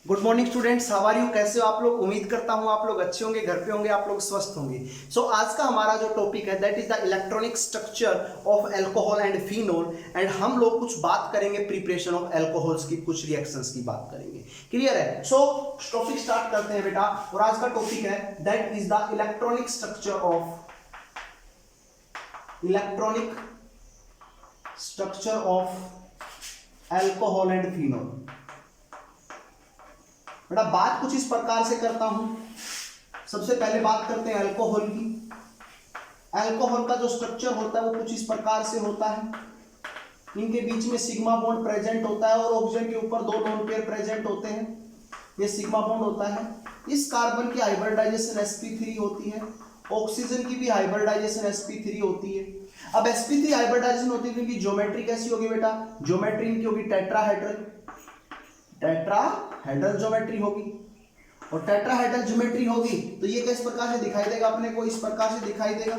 Good morning students, how are you? कैसे हो आप लोग? उम्मीद करता हूं आप लोग अच्छे होंगे, घर पे होंगे, आप लोग स्वस्थ होंगे। सो आज का हमारा जो टॉपिक है that is the electronic structure of alcohol and phenol. And हम लोग कुछ बात करेंगे प्रिपरेशन ऑफ अल्कोहल्स की, कुछ रिएक्शंस की बात करेंगे। क्लियर है? सो टॉपिक स्टार्ट करते हैं बेटा। और आज का टॉपिक है that is the electronic structure of alcohol and phenol. बेटा बात कुछ इस प्रकार से करता हूं। सबसे पहले बात करते हैं अल्कोहल की। अल्कोहल का जो स्ट्रक्चर होता है वो कुछ इस प्रकार से होता है। इनके बीच में सिग्मा बॉन्ड प्रेजेंट होता है और ऑक्सीजन के ऊपर दो लोन पेयर प्रेजेंट होते हैं। ये सिग्मा बॉन्ड होता है। इस कार्बन की हाइब्रिडाइजेशन sp3 होती है, ऑक्सीजन की भी हाइब्रिडाइजेशन sp3 होती है। अब sp3 हाइब्रिडाइजेशन होती है क्योंकि ज्योमेट्री कैसी होगी बेटा? ज्योमेट्री इनकी होगी टेट्राहेड्रल ज्योमेट्री होगी। और टेट्राहेड्रल ज्योमेट्री होगी तो ये किस प्रकार से दिखाई देगा? अपने को इस प्रकार से दिखाई देगा।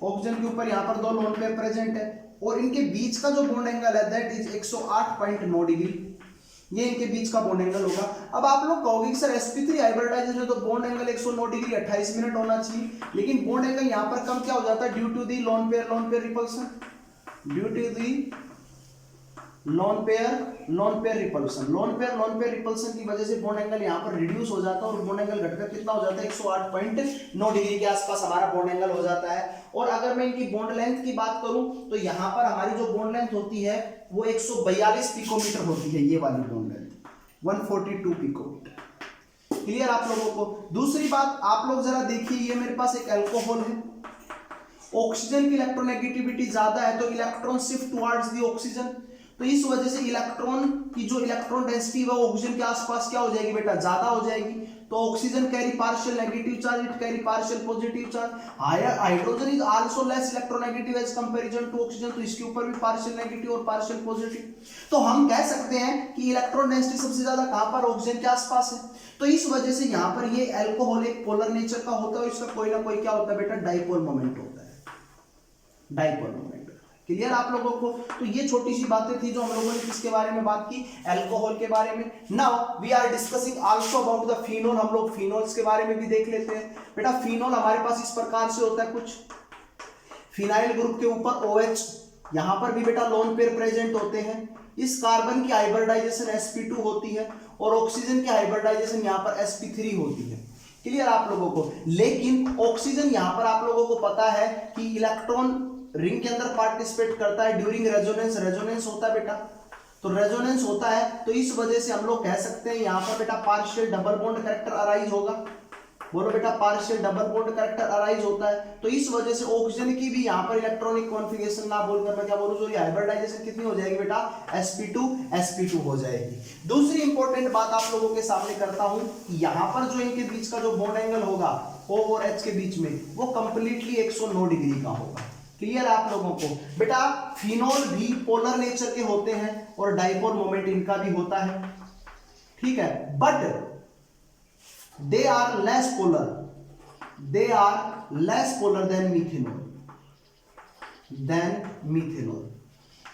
ऑक्सीजन के ऊपर यहां पर दो लोन पेयर प्रेजेंट है और इनके बीच का जो बॉन्ड एंगल है दैट इज 108.9 डिग्री। ये इनके बीच का बॉन्ड एंगल होगा। अब आप लोग कहोगे कि सर sp3 हाइब्रिडाइजेशन में तो बॉन्ड एंगल 109 डिग्री 28 मिनट होना चाहिए, लेकिन बॉन्ड एंगल यहां पर कम क्या हो जाता है? Due to the lone pair repulsion. Due to the lone pair repulsion की वजह से बॉन्ड एंगल यहां पर रिड्यूस हो जाता है और बॉन्ड एंगल घटकर कितना हो जाता है? 108.9 डिग्री के आसपास हमारा बॉन्ड एंगल हो जाता है। और अगर मैं इनकी बॉन्ड लेंथ की बात करूं तो यहां पर हमारी जो बॉन्ड लेंथ होती है वो 142 पिकोमीटर होती है। ये वाली बॉन्ड लेंथ 142 पिकोमीटर। क्लियर आप लोगों को? दूसरी बात आप लोग जरा देखिए, ये मेरे पास एक अल्कोहल है। ऑक्सीजन की इलेक्ट्रोनेगेटिविटी ज्यादा है तो electron shift towards the oxygen. तो इस वजह से इलेक्ट्रॉन की जो इलेक्ट्रॉन डेंसिटी है वो ऑक्सीजन के आसपास क्या हो जाएगी बेटा? ज्यादा हो जाएगी। तो oxygen carry partial negative charge, it carry partial positive charge. Hydrogen is also less electronegative as comparison to oxygen, तो इसके ऊपर भी पार्शियल नेगेटिव और पार्शियल पॉजिटिव। तो हम कह सकते हैं कि इलेक्ट्रॉन डेंसिटी सबसे ज्यादा कहां पर? ऑक्सीजन के आसपास है। तो इस वजह से यहां पर ये अल्कोहल एक पोलर नेचर का होता है और इसका कोई ना कोई क्या होता है बेटा? डाइपोल मोमेंट होता है। Dipole moment. क्लियर आप लोगों को? तो ये छोटी सी बातें थी जो हम लोगों ने किसके बारे में बात की? अल्कोहल के बारे में। Now we are discussing also about the phenol. हम लोग फिनोल्स के बारे में भी देख लेते हैं। बेटा फिनोल हमारे पास इस प्रकार से होता है कुछ। फिनाइल ग्रुप के ऊपर OH, यहां पर भी बेटा लोन पेयर प्रेजेंट होते हैं। इस कार्बन की हाइब्रिडाइजेशन sp2 होती है और ऑक्सीजन की हाइब्रिडाइजेशन यहां पर sp3 होती है। क्लियर आप लोगों को? लेकिन ऑक्सीजन यहां पर आप लोगों को पता है कि इलेक्ट्रॉन रिंग के अंदर पार्टिसिपेट करता है ड्यूरिंग रेजोनेंस होता है बेटा। तो रेजोनेंस होता है तो इस वजह से हम लोग कह सकते हैं यहां पर बेटा partial double bond character arise होगा। बोलो बेटा partial double bond character arise होता है। तो इस वजह से ऑक्सीजन की भी यहां पर इलेक्ट्रॉनिक कॉन्फ़िगरेशन ना बोलकर मैं क्या बोलूं? सॉरी, हाइब्रिडाइजेशन कितनी हो जाएगी बेटा? sp2 हो जाएगी। दूसरी इंपॉर्टेंट बात आप लोगों के सामने करता हूं, यहां पर जो इनके बीच का जो बॉन्ड एंगल होगा O और H के बीच में वो कंप्लीटली 109 डिग्री का होगा। क्लियर आप लोगों को? बेटा फिनोल भी पोलर नेचर के होते हैं और डाइपोल मोमेंट इनका भी होता है। ठीक है, but they are less polar than methanol।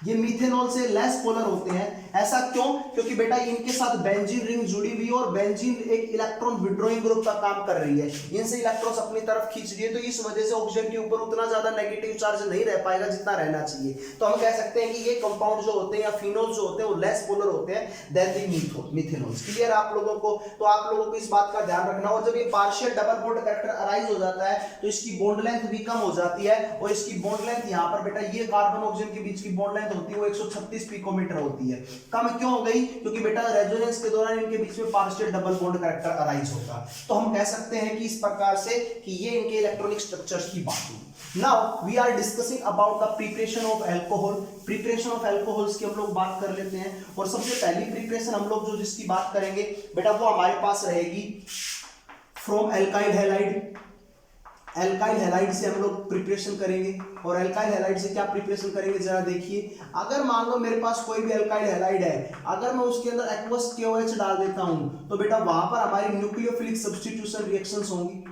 ये मिथेनॉल से लेस पोलर होते हैं। ऐसा क्यों? क्योंकि बेटा इनके साथ बेंजीन रिंग जुड़ी हुई है और बेंजीन एक इलेक्ट्रॉन विड्रॉइंग ग्रुप का काम कर रही है। इनसे इलेक्ट्रॉन्स अपनी तरफ खींच रही है, तो इस वजह से ऑक्सीजन के ऊपर उतना ज्यादा नेगेटिव चार्ज नहीं रह पाएगा जितना रहना चाहिए। तो हम कह सकते हैं कि ये कंपाउंड जो होते हैं या फिनोल जो होते हैं वो लेस पोलर होते हैं देन दी मिथेनॉल्स। क्लियर आप लोगों को? तो आप लोगों को इस बात का ध्यान रखना। और जब ये partial double bond character arise हो जाता है तो इसकी बॉन्ड लेंथ भी कम हो जाती है और इसकी बॉन्ड लेंथ यहाँ पर बेटा ये कार्बन ऑक्सीजन के बीच की बॉन्ड लेंथ होती है वो 136 पिकोमीटर होती है। कम क्यों हो गई? क्योंकि बेटा रेजोनेंस के दौरान इनके बीच में partial double bond character arise होगा। तो हम कह सकते हैं कि इस प्रकार से कि ये इनके इलेक्ट्रॉनिक स्ट्रक्चर्स की बात हुई। Now we are discussing about the preparation of alcohol. Preparation of alcohols की हम लोग बात कर लेते हैं। और सबसे पहली प्रिपरेशन हम लोग जो जिसकी बात करेंगे बेटा वो हमारे पास रहेगी from alkyl halide. Alkyl halide से हम लोग प्रिपरेशन करेंगे। और एल्काइल हैलाइड से क्या प्रिपरेशन करेंगे जरा देखिए। अगर मान लो मेरे पास कोई भी एल्काइल हैलाइड है, अगर मैं उसके अंदर एक्वस KOH डाल देता हूं तो बेटा वहां पर हमारी न्यूक्लियोफिलिक सब्स्टिट्यूशन रिएक्शंस होंगी।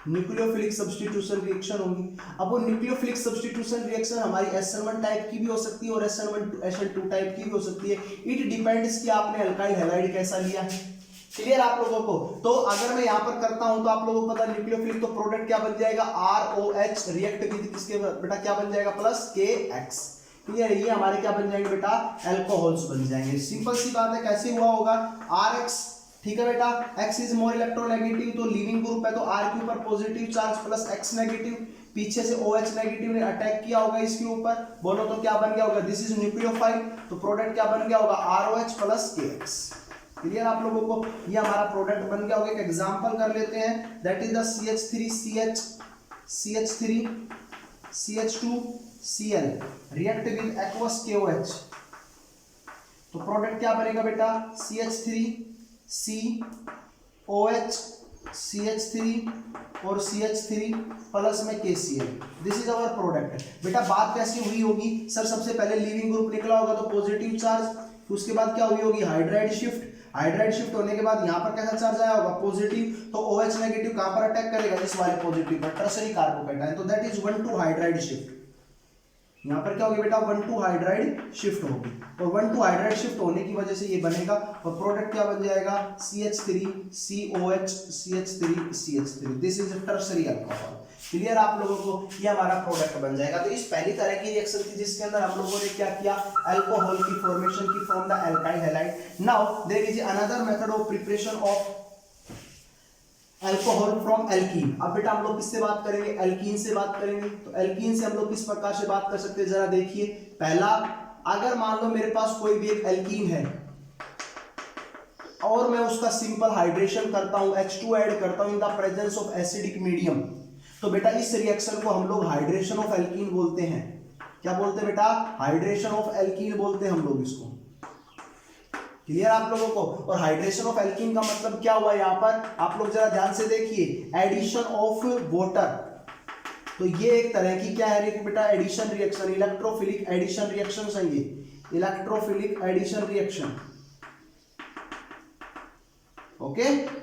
न्यूक्लियोफिलिक सब्स्टिट्यूशन रिएक्शन होगी। अब वो न्यूक्लियोफिलिक सब्स्टिट्यूशन रिएक्शन हमारी SN1 टाइप की भी हो सकती है और SN2 टाइप की भी हो सकती है। इट डिपेंड्स कि आपने अल्काइल हैलाइड कैसा लिया है। क्लियर आप लोगों को? तो अगर मैं यहाँ पर करता हूं तो आप लोगों को पता न्यूक्लियोफिलिक, तो प्रोडक्ट क्या बन जाएगा, ROH रिएक्ट विद किसके बेटा क्या बन जाएगा, प्लस KX। क्लियर? ये हमारे क्या बन जाएंगे बेटा, अल्कोहल्स बन जाएंगे। सिंपल सी बात है, कैसे हुआ होगा, RX, ठीक है बेटा, X इज मोर इलेक्ट्रोनेगेटिव, तो लीविंग ग्रुप है तो R के ऊपर positive charge plus X negative, पीछे से OH नेगेटिव ने अटैक किया होगा इसके ऊपर, बोलो तो क्या बन गया होगा, दिस इज न्यूक्लियोफाइल, तो प्रोडक्ट क्या बन गया होगा, ROH प्लस KX। क्लियर आप लोगों को? ये हमारा प्रोडक्ट बन गया होगा। एक एग्जांपल कर लेते हैं, that is the CH3CH CH3 CH2Cl react with aqueous KOH, तो प्रोडक्ट क्या बनेगा बेटा, CH3COH CH3 और CH3 प्लस में KCl, this is our product. बेटा बात कैसी हुई होगी सर, सबसे पहले लीविंग ग्रुप निकला होगा तो पॉजिटिव चार्ज, उसके बाद क्या हुई होगी, हाइड्राइड शिफ्ट, हाइड्राइड शिफ्ट होने के बाद यहाँ पर कैसा चार्ज आया होगा, पॉजिटिव, तो OH नेगेटिव कहाँ पर अटैक करेगा, इस वाले पॉजिटिव पर, टर्सरी कार्बोकैटायन, तो that is 1 to hydride shift. यहाँ पर क्या होगी बेटा, 1 to हाइड्राइड शिफ्ट होगी, और 1 to हाइड्राइड शिफ्ट होने की वजह से ये बनेगा, और प्रोडक्ट क्या बन जाएगा, CH3COH CH3CH3, this is tertiary alcohol. Clear आप लोगों को? ये हमारा प्रोडक्ट बन जाएगा। तो इस पहली तरह की रिएक्शन थी जिसके अंदर हम लोगों ने क्या किया, अल्कोहल की फॉर्मेशन की from the alkyl halide. Now there is another method of preparation of alcohol from alkene. अब बेटा हम लोग किससे बात करेंगे, एल्कीन से बात करेंगे। तो एल्कीन से हम लोग किस प्रकार से बात कर सकते हैं, जरा देखिए। पहला, अगर मान लो मेरे पास कोई भी एक एल्कीन है और मैं उसका सिंपल हाइड्रेशन करता हूं, H2 ऐड करता हूं इन the presence of acidic medium, तो बेटा इस रिएक्शन को हम लोग हाइड्रेशन ऑफ एल्कीन बोलते हैं। क्या बोलते हैं बेटा, हाइड्रेशन ऑफ एल्कीन बोलते हैं हम लोग इसको। क्लियर आप लोगों को? और हाइड्रेशन ऑफ एल्कीन का मतलब क्या हुआ, यहाँ पर आप लोग जरा ध्यान से देखिए, एडिशन ऑफ वाटर, तो ये एक तरह की क्या है बेटा, addition reaction, electrophilic addition reaction है ये, electrophilic addition reaction. Okay,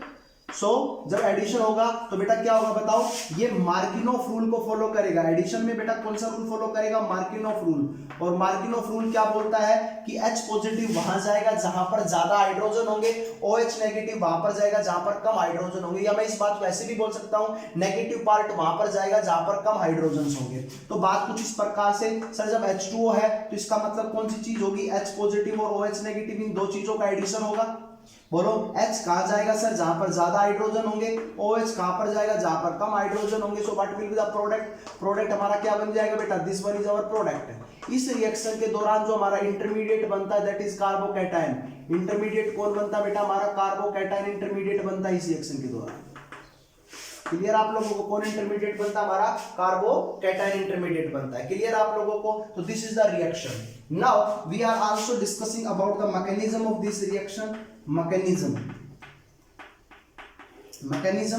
so जब एडिशन होगा तो बेटा क्या होगा बताओ, ये मार्किनोफ रूल को फॉलो करेगा। एडिशन में बेटा कौन सा रूल फॉलो करेगा, मार्किनोफ रूल। और मार्किनोफ रूल क्या बोलता है कि H पॉजिटिव वहां जाएगा जहां पर ज्यादा हाइड्रोजन होंगे, OH नेगेटिव वहां पर जाएगा जहां पर कम हाइड्रोजन होंगे, या मैं इस बात को ऐसे भी बोल सकता हूं, नेगेटिव पार्ट वहां पर जाएगा जहां पर कम हाइड्रोजन होंगे। तो बात कुछ इस प्रकार से, सर जब H2O है तो इसका मतलब कौन सी चीज होगी, H पॉजिटिव और OH नेगेटिव, इन दो चीजों का एडिशन होगा। बोलो H कहां जाएगा सर, जहां पर ज्यादा हाइड्रोजन होंगे, OH कहां पर जाएगा, जहां पर कम हाइड्रोजन होंगे। So what will be the product, product हमारा क्या बन जाएगा बेटा, this one is our product. इस रिएक्शन के दौरान जो हमारा इंटरमीडिएट बनता है दैट इज कार्बोकैटायन। इंटरमीडिएट कौन बनता है बेटा, हमारा कार्बोकैटायन इंटरमीडिएट बनता है इस रिएक्शन के दौरान। क्लियर आप लोगों को? कौन इंटरमीडिएट बनता है, हमारा कार्बोकैटायन इंटरमीडिएट बनता है। क्लियर आप लोगों को? तो this is the reaction. Now we are also discussing about the mechanism of this reaction. Mechanism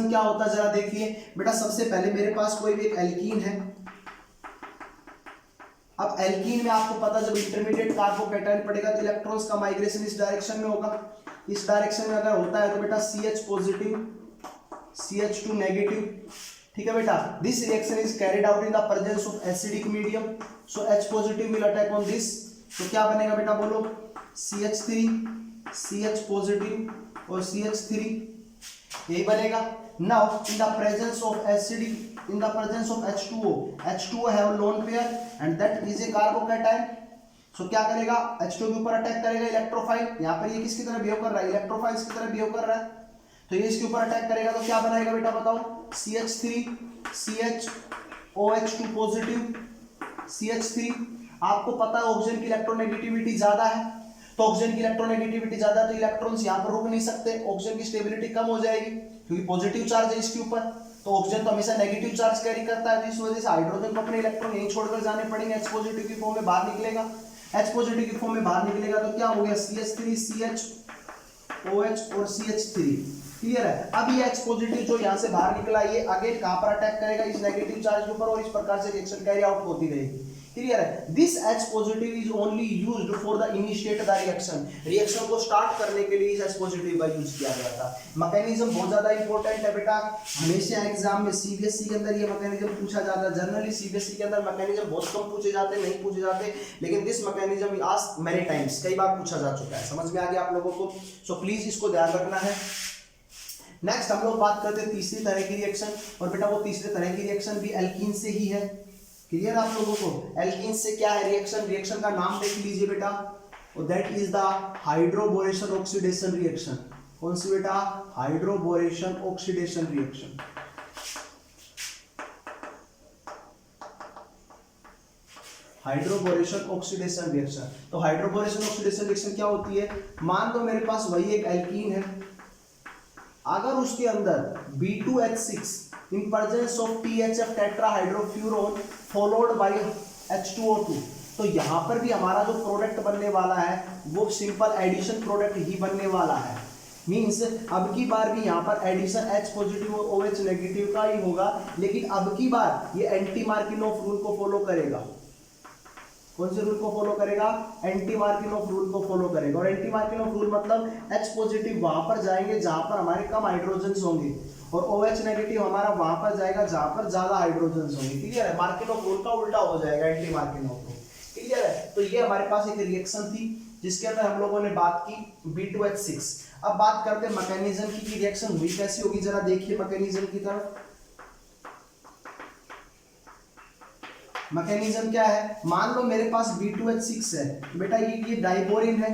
क्या होता है जरा देखिए बेटा। सबसे पहले मेरे पास कोई भी एक एल्कीन है। अब एल्कीन में आपको पता, जब इंटरमीडिएट कार्बोकैटायन पड़ेगा तो इलेक्ट्रॉन्स का माइग्रेशन इस डायरेक्शन में होगा। इस डायरेक्शन में अगर होता है तो बेटा CH पॉजिटिव CH2 नेगेटिव, ठीक है बेटा। This reaction is carried out in the presence of acidic medium, so H positive will attack on this, तो क्या बनेगा बेटा बोलो, CH3 CH पॉजिटिव और CH3, यही बनेगा। Now in the presence of acidic, in the presence of H2O have lone pair and that is a carbocation, so क्या करेगा, H2 के ऊपर अटैक करेगा इलेक्ट्रोफाइल। यहाँ पर ये किसकी तरह बिहेव कर रहा है, इलेक्ट्रोफाइल्स की तरह बिहेव कर रहा है, तो ये इसके ऊपर अटैक करेगा तो क्या बनाएगा बेटा बताओ, CH3 CH OH2 positive CH3। आपको पता है ऑक्सीजन की इलेक्ट्रोनेगेटिविटी ज्यादा है, तो ऑक्सीजन की इलेक्ट्रोनेगेटिविटी ज्यादा है तो इलेक्ट्रॉन्स यहाँ पर रुक नहीं सकते, ऑक्सीजन की स्टेबिलिटी कम हो जाएगी क्योंकि पॉजिटिव चार्ज है इसके ऊपर। तो ऑक्सीजन तो हमेशा नेगेटिव चार्ज कैरी करता है, तो इस वजह से हाइड्रोजन को अपने इलेक्ट्रॉन यहीं छोड़कर जाने पड़ेंगे, H पॉजिटिव की फॉर्म में बाहर निकलेगा। H पॉजिटिव की फॉर्म में बाहर निकलेगा तो क्या हो गया, CH3 CH OH और CH3। क्लियर है? अब ये H पॉजिटिव जो यहाँ से बाहर निकला, ये अगेन कहाँ पर अटैक करेगा, इस नेगेटिव चार्ज के ऊपर, और इस प्रकार से रिएक्शन कैरी आउट होती रहेगी। क्लियर है। This H positive is only used for the initiate the reaction, reaction को स्टार्ट करने के लिए इस H पॉजिटिव का यूज किया गया था। मैकेनिज्म बहुत ज्यादा इंपॉर्टेंट है बेटा, हमेशा एग्जाम में सीबीएसई के अंदर ये मैकेनिज्म पूछा जाता है। जनरली सीबीएसई के अंदर मैकेनिज्म बहुत कम पूछे जाते हैं, नहीं पूछे जाते, लेकिन this mechanism asked many times, कई बार पूछा जा चुका है। समझ में आ गया आप लोगों को? सो प्लीज इसको ध्यान रखना है। नेक्स्ट हम लोग बात करते हैं तीसरी तरह की रिएक्शन, और बेटा वो तीसरी तरह की रिएक्शन भी एल्कीन से ही है। क्लियर आप लोगों को? एल्कीन से क्या है रिएक्शन, रिएक्शन का नाम देख लीजिए बेटा, और that is the hydroboration oxidation reaction. कौन सी बेटा? Hydroboration oxidation reaction. Hydroboration oxidation reaction. तो हाइड्रोबोरेशन ऑक्सीडेशन रिएक्शन क्या होती है? मान लो मेरे पास वही एक एल्कीन है, अगर उसके अंदर B2H6 in presence of THF tetrahydrofuron followed by H2O2, तो यहाँ पर भी हमारा जो प्रोडक्ट बनने वाला है वो सिंपल एडिशन प्रोडक्ट ही बनने वाला है। मीन्स अब की बार भी यहाँ पर एडिशन H पॉजिटिव और OH नेगेटिव का ही होगा, लेकिन अब की बार ये एंटी मार्किनोफ रूल को फॉलो करेगा। कौन से रूल को फॉलो करेगा? एंटी मार्किनोफ रूल को फॉलो करेगा। और एंटी मार्किनोफ रूल मतलब H पॉजिटिव वहां पर जाएंगे जहां पर हमारे कम हाइड्रोजन्स होंगे, और OH नेगेटिव हमारा वहां पर जाएगा जहां पर ज्यादा हाइड्रोजन्स होंगे। क्लियर है? मार्किनोफ रूल का उल्टा हो जाएगा एंटी मार्किनोफ रूल। क्लियर है? तो ये हमारे पास एक रिएक्शन थी जिसके अंदर हम लोगों ने बात की B2H6। अब बात करते हैं मैकेनिज्म की, रिएक्शन हुई कैसी होगी, जरा देखिए मैकेनिज्म की तरफ। मैकेनिज्म क्या है? मान लो मेरे पास B2H6 है, बेटा ये डाइबोरिन है,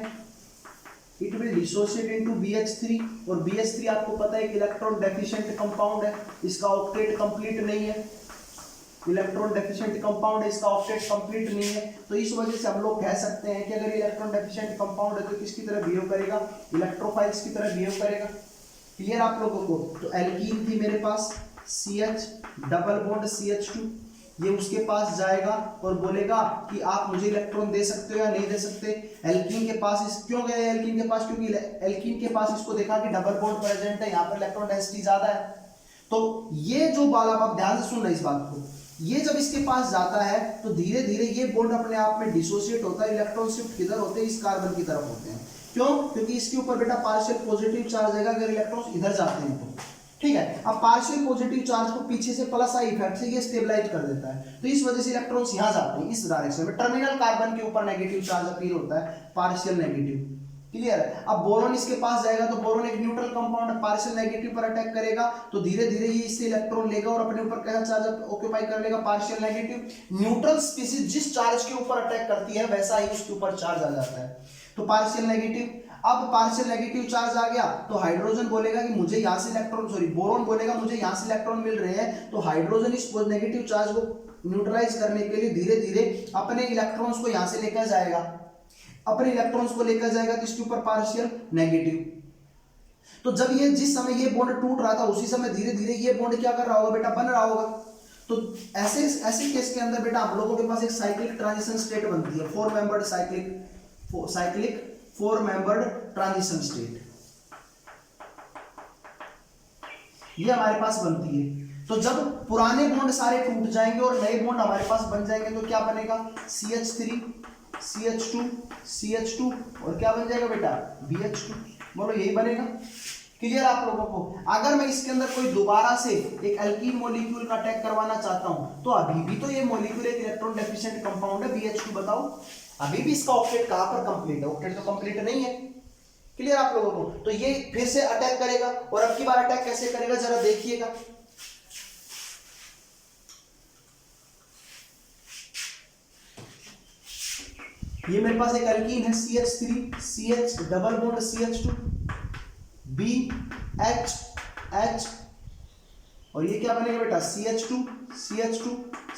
it will dissociate into BH3, और BH3 आपको पता है कि इलेक्ट्रॉन डेफिशिएंट कंपाउंड है, इसका ऑक्टेट कंप्लीट नहीं है। इलेक्ट्रॉन डेफिशिएंट कंपाउंड है, इसका ऑक्टेट कंप्लीट नहीं है। तो इस वजह से हम लोग कह सकते हैं कि अगर इलेक्ट्रॉन डेफिशिएंट कंपाउंड है तो किसकी तरह बिहेव करेगा? इलेक्ट्रोफाइल्स की तरह बिहेव करेगा। क्लियर आप लोगों को? तो एल्कीन थी मेरे पास CH डबल बॉन्ड CH2, ये उसके पास जाएगा और बोलेगा कि आप मुझे इलेक्ट्रॉन दे सकते हो या नहीं दे सकते। एल्कीन के पास क्यों गए एल्कीन के पास? क्योंकि एल्कीन के पास इसको देखा कि डबल बॉन्ड प्रेजेंट है, यहाँ पर इलेक्ट्रॉन डेंसिटी ज्यादा है। तो ये जो वाला, आप ध्यान से सुनना इस बात को, ये जब इसके पास जाता है तो धीरे धीरे ये बॉन्ड अपने आप में डिसोसिएट होता है, इलेक्ट्रॉन शिफ्ट किधर होते हैं? इस कार्बन की तरफ होते हैं। क्यों? क्योंकि इसके ऊपर बेटा पार्शियल पॉजिटिव चार्ज आएगा अगर इलेक्ट्रॉन इधर जाते हैं तो। ठीक है, अब पार्शियल पॉजिटिव चार्ज को पीछे से प्लस आई इफेक्ट से ये स्टेबलाइज कर देता है, तो इस वजह से इलेक्ट्रॉन्स यहां जाते हैं इस डायरेक्शन में। टर्मिनल कार्बन के ऊपर नेगेटिव चार्ज अपील होता है, पार्शियल नेगेटिव। क्लियर है? अब बोरोन इसके पास जाएगा तो बोरोन एक न्यूट्रल कंपाउंड है, पार्शियल नेगेटिव पर अटैक करेगा तो धीरे धीरे ये इससे इलेक्ट्रॉन लेगा और अपने ऊपर कैसा चार्ज ऑक्यूपाई कर लेगा? Partial negative. न्यूट्रल स्पीशीज जिस चार्ज के ऊपर अटैक करती है वैसा ही उसके ऊपर चार्ज आ जाता है, तो पार्शियल नेगेटिव। अब पार्शियल नेगेटिव चार्ज आ गया तो हाइड्रोजन बोलेगा कि मुझे यहाँ से इलेक्ट्रॉन, सॉरी बोरोन बोलेगा मुझे यहाँ से इलेक्ट्रॉन मिल रहे हैं, तो हाइड्रोजन इस नेगेटिव चार्ज को न्यूट्रलाइज करने के लिए धीरे धीरे अपने इलेक्ट्रॉन्स को यहाँ से लेकर जाएगा, अपने इलेक्ट्रॉन्स को लेकर जाएगा तो इसके ऊपर पार्शियल नेगेटिव। तो जब ये जिस समय ये बॉन्ड टूट रहा था उसी समय धीरे धीरे ये बॉन्ड क्या कर रहा होगा बेटा? बन रहा होगा। तो ऐसे ऐसे केस के अंदर बेटा हम लोगों के पास एक साइक्लिक ट्रांजिशन स्टेट बनती है, 4 membered cyclic 4 membered transition state, ये हमारे पास बनती है। तो जब पुराने बॉन्ड सारे टूट जाएंगे और नए बॉन्ड हमारे पास बन जाएंगे तो क्या बनेगा? CH3 CH2 CH2 और क्या बन जाएगा बेटा? BH2। बोलो यही बनेगा। क्लियर आप लोगों को? अगर मैं इसके अंदर कोई दोबारा से एक एल्कीन मॉलिक्यूल का अटैक करवाना चाहता हूं तो अभी भी तो ये मॉलिक्यूल एक इलेक्ट्रॉन डेफिशिएंट कंपाउंड है BH2, बताओ अभी भी इसका ऑक्टेट कहां पर कंप्लीट है? ऑक्टेट तो कंप्लीट नहीं है। क्लियर आप लोगों को? तो ये फिर से अटैक करेगा, और अब की बार अटैक कैसे करेगा जरा देखिएगा। ये मेरे पास एक एल्कीन है CH3 CH double bond CH2 BH और ये क्या बनेगा बेटा? CH2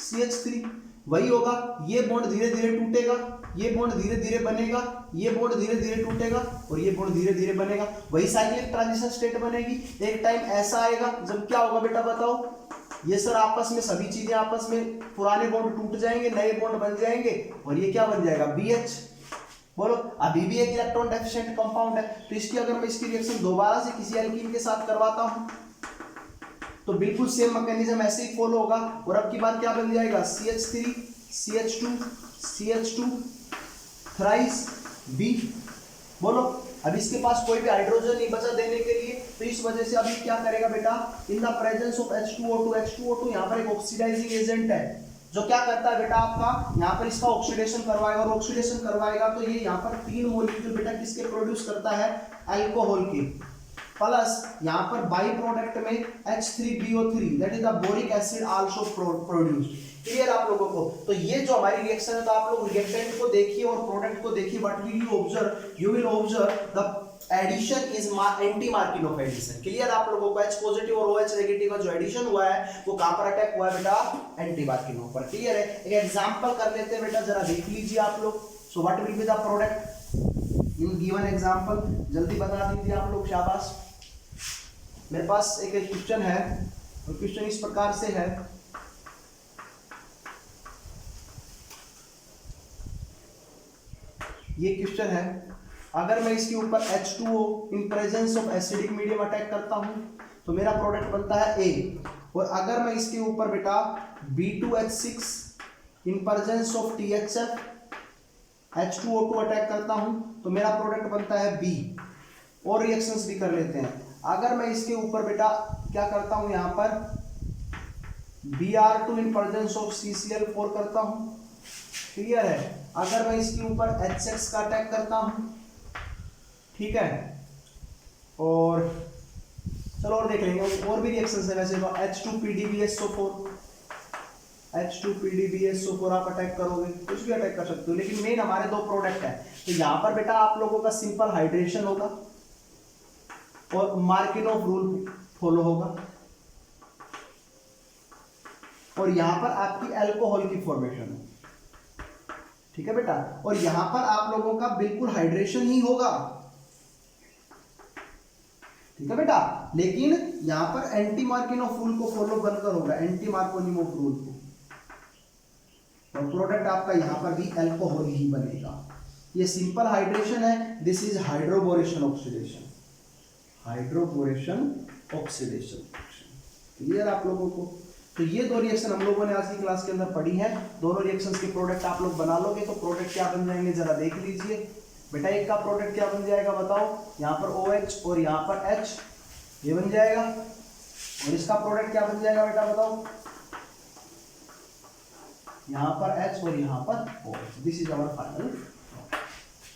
CH3। वही होगा, ये बॉन्ड धीरे धीरे टूटेगा, ये बॉन्ड धीरे धीरे बनेगा, ये बॉन्ड धीरे धीरे टूटेगा और ये बॉन्ड धीरे धीरे बनेगा, वही साइक्लिक ट्रांजिशन स्टेट बनेगी। एक टाइम ऐसा आएगा जब क्या होगा बेटा बताओ? ये सर आपस में सभी चीजें आपस में, पुराने बॉन्ड टूट जाएंगे, नए बॉन्ड बन जाएंगे और ये क्या बन जाएगा? BH। बोलो अभी भी एक इलेक्ट्रॉन डेफिशिएंट कंपाउंड है, तो इसकी अगर मैं इसकी रिएक्शन दोबारा से किसी एल्कीन के साथ करवाता हूं तो बिल्कुल सेम मैकेनिज्म ऐसे ही फॉलो होगा, और अब की बार क्या बन जाएगा? CH3 CH2 thrice B। बोलो, अब इसके पास कोई भी हाइड्रोजन नहीं बचा देने के लिए, तो इस वजह से अभी क्या करेगा बेटा, इन द प्रेजेंस ऑफ H2O2 यहाँ पर एक ऑक्सीडाइजिंग एजेंट है जो क्या करता है बेटा, आपका यहाँ पर इसका ऑक्सीडेशन करवाएगा, और ऑक्सीडेशन करवाएगा तो ये यहाँ पर 3 मॉलिक्यूल बेटा किसके प्रोड्यूस करता है, अल्कोहल के, प्लस यहाँ पर बाई प्रोडक्ट में H3BO3 that is the boric acid also produced. Clear आप लोगों को? तो ये जो हमारी रिएक्शन है, तो आप लोग रिएक्टेंट को देखिए और प्रोडक्ट को देखिए, what will you observe, you will observe the addition is anti Markovnikov addition. Clear आप लोगों को? H पॉजिटिव और OH नेगेटिव का जो एडिशन हुआ है वो कहां पर अटैक हुआ है बेटा, एंटी मार्किनोव पर। क्लियर है? एक एग्जांपल कर लेते हैं बेटा, जरा देख लीजिए आप लोग। सो what will be the product in given example, जल्दी बता दीजिए आप लोग, शाबाश। मेरे पास एक क्वेश्चन है, और क्वेश्चन इस प्रकार से है, ये क्वेश्चन है, अगर मैं इसके ऊपर H2O in presence of acidic medium attack करता हूं तो मेरा प्रोडक्ट बनता है A, और अगर मैं इसके ऊपर बेटा B2H6 in presence of THF H2O2 attack करता हूं तो मेरा प्रोडक्ट बनता है B। और रिएक्शंस भी कर लेते हैं। अगर मैं इसके ऊपर बेटा क्या करता हूं, यहां पर Br2 in presence of CCl4 करता हूं, क्लियर है? अगर मैं इसके ऊपर H6 का अटैक करता हूं, ठीक है, और चलो और देख लेंगे, और भी रिएक्शंस है वैसे तो, H2PDBSO4 आप अटैक करोगे, कुछ भी अटैक कर सकते हो, लेकिन मेन हमारे 2 प्रोडक्ट है। तो यहाँ पर बेटा आप लोगों का सिंपल हाइड्रेशन होगा और मार्किनोव रूल फॉलो होगा, और यहाँ पर आपकी अल्कोहल की फॉर्मेशन है, ठीक है बेटा, और यहां पर आप लोगों का बिल्कुल हाइड्रेशन ही होगा, ठीक है बेटा, लेकिन यहां पर एंटी मार्किनोव रूल को फॉलो बनकर होगा, एंटी मार्किनोव रूल को, और प्रोडक्ट आपका यहां पर भी अल्कोहल ही बनेगा। ये सिंपल हाइड्रेशन है, this is hydroboration oxidation, hydroboration oxidation. Clear आप लोगों को? तो ये 2 रिएक्शन हम लोगों ने आज की क्लास के अंदर पढ़ी हैं। दोनों रिएक्शंस के प्रोडक्ट आप लोग बना लोगे तो प्रोडक्ट क्या बन जाएंगे, जरा देख लीजिए बेटा। एक का प्रोडक्ट क्या बन जाएगा बताओ, यहाँ पर OH और यहाँ पर H, ये बन जाएगा, और इसका प्रोडक्ट क्या बन जाएगा बेटा बताओ, यहाँ पर H और यहाँ पर OH। This is our final.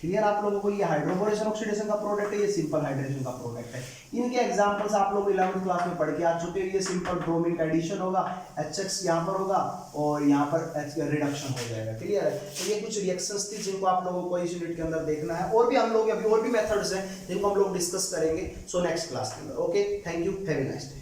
Clear आप लोगों को? ये हाइड्रोबोरेशन ऑक्सीडेशन का प्रोडक्ट है, ये सिंपल हाइड्रेशन का प्रोडक्ट है। इनके एग्जांपल्स आप लोग 11वीं क्लास में पढ़ के आ चुके हैं। ये सिंपल ब्रोमीन का एडिशन होगा, HX यहाँ पर होगा और यहाँ पर H का रिडक्शन हो जाएगा। क्लियर है? तो ये कुछ रिएक्शंस थी जिनको आप लोगों को इस यूनिट के अंदर देखना है, और भी हम लोग अभी और भी मेथड्स हैं जिनको हम लोग डिस्कस करेंगे सो नेक्स्ट क्लास के अंदर। Okay, thank you, have a nice day.